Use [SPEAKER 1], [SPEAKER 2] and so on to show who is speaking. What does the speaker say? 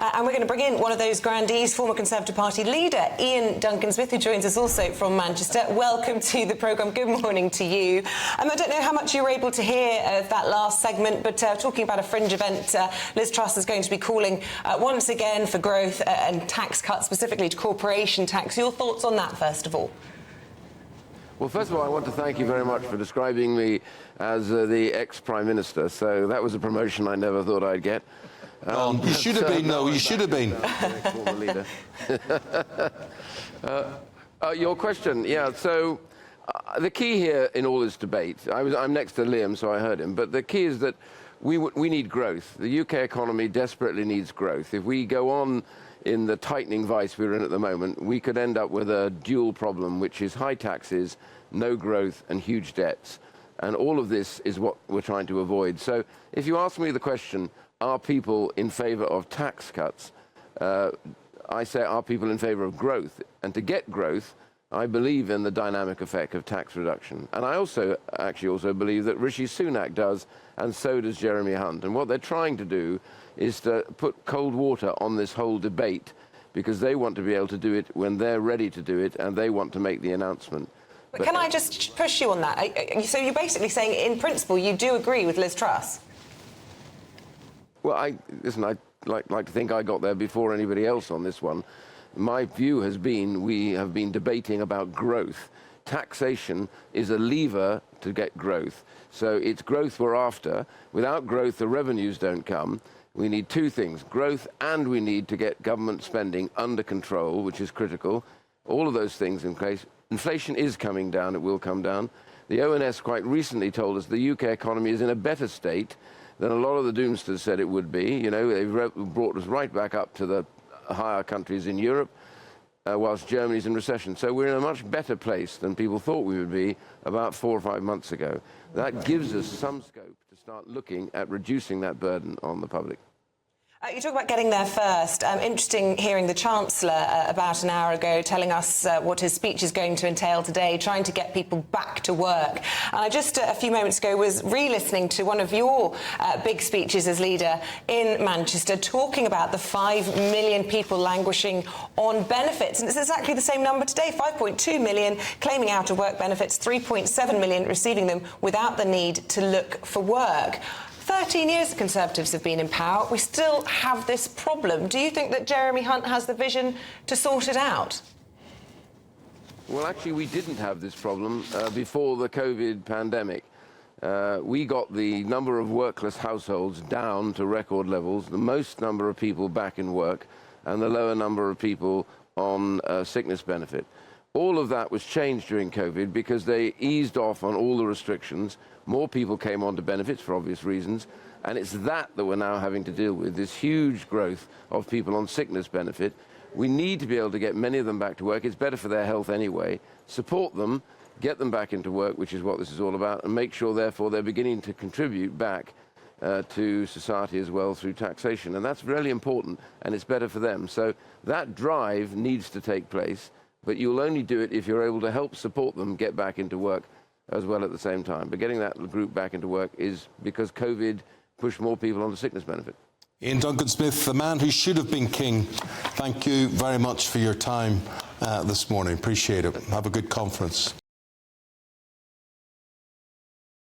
[SPEAKER 1] And we're going to bring in one of those grandees, former Conservative Party leader, Iain Duncan Smith, who joins us also from Manchester. Welcome to the programme. Good morning to you. I don't know how much you were able to hear of that last segment, but talking about a fringe event, Liz Truss is going to be calling once again for growth and tax cuts, specifically to corporation tax. Your thoughts on that, first of all?
[SPEAKER 2] Well, first of all, I want to thank you very much for describing me as the ex-Prime Minister. So that was a promotion I never thought I'd get.
[SPEAKER 3] You should have been, no, you should have been.
[SPEAKER 2] Former leader. Your question, yeah, so the key here in all this debate, I'm next to Liam, so I heard him, but the key is that we need growth. The UK economy desperately needs growth. If we go on in the tightening vice we're in at the moment, we could end up with a dual problem, which is high taxes, no growth and huge debts. And all of this is what we're trying to avoid. So if you ask me the question, are people in favour of tax cuts? I say, are people in favour of growth? And to get growth, I believe in the dynamic effect of tax reduction. And I also believe that Rishi Sunak does, and so does Jeremy Hunt. And what they're trying to do is to put cold water on this whole debate, because they want to be able to do it when they're ready to do it, and they want to make the announcement.
[SPEAKER 1] But can I just push you on that? So you're basically saying, in principle, you do agree with Liz Truss?
[SPEAKER 2] Well, I'd like to think I got there before anybody else on this one. My view has been we have been debating about growth. Taxation is a lever to get growth. So it's growth we're after. Without growth, the revenues don't come. We need two things, growth, and we need to get government spending under control, which is critical. All of those things in place. Inflation is coming down. It will come down. The ONS quite recently told us the UK economy is in a better state than a lot of the doomsters said it would be. You know, they've brought us right back up to the higher countries in Europe, whilst Germany's in recession. So we're in a much better place than people thought we would be about 4 or 5 months ago. That gives us some scope to start looking at reducing that burden on the public.
[SPEAKER 1] You talk about getting there first. Interesting hearing the Chancellor about an hour ago telling us what his speech is going to entail today, trying to get people back to work. And I just a few moments ago was re-listening to one of your big speeches as leader in Manchester, talking about the 5 million people languishing on benefits. And it's exactly the same number today, 5.2 million claiming out of work benefits, 3.7 million receiving them without the need to look for work. 13 years the Conservatives have been in power. We still have this problem. Do you think that Jeremy Hunt has the vision to sort it out?
[SPEAKER 2] Well, actually, we didn't have this problem before the COVID pandemic. We got the number of workless households down to record levels, the most number of people back in work, and the lower number of people on sickness benefit. All of that was changed during COVID because they eased off on all the restrictions. More people came onto benefits for obvious reasons, and it's that we're now having to deal with, this huge growth of people on sickness benefit. We need to be able to get many of them back to work. It's better for their health anyway. Support them, get them back into work, which is what this is all about, and make sure, therefore, they're beginning to contribute back to society as well through taxation. And that's really important, and it's better for them. So that drive needs to take place, but you'll only do it if you're able to help support them get back into work as well at the same time. But getting that group back into work is because COVID pushed more people onto sickness benefit.
[SPEAKER 3] Iain Duncan Smith, the man who should have been king, thank you very much for your time this morning. Appreciate it. Have a good conference.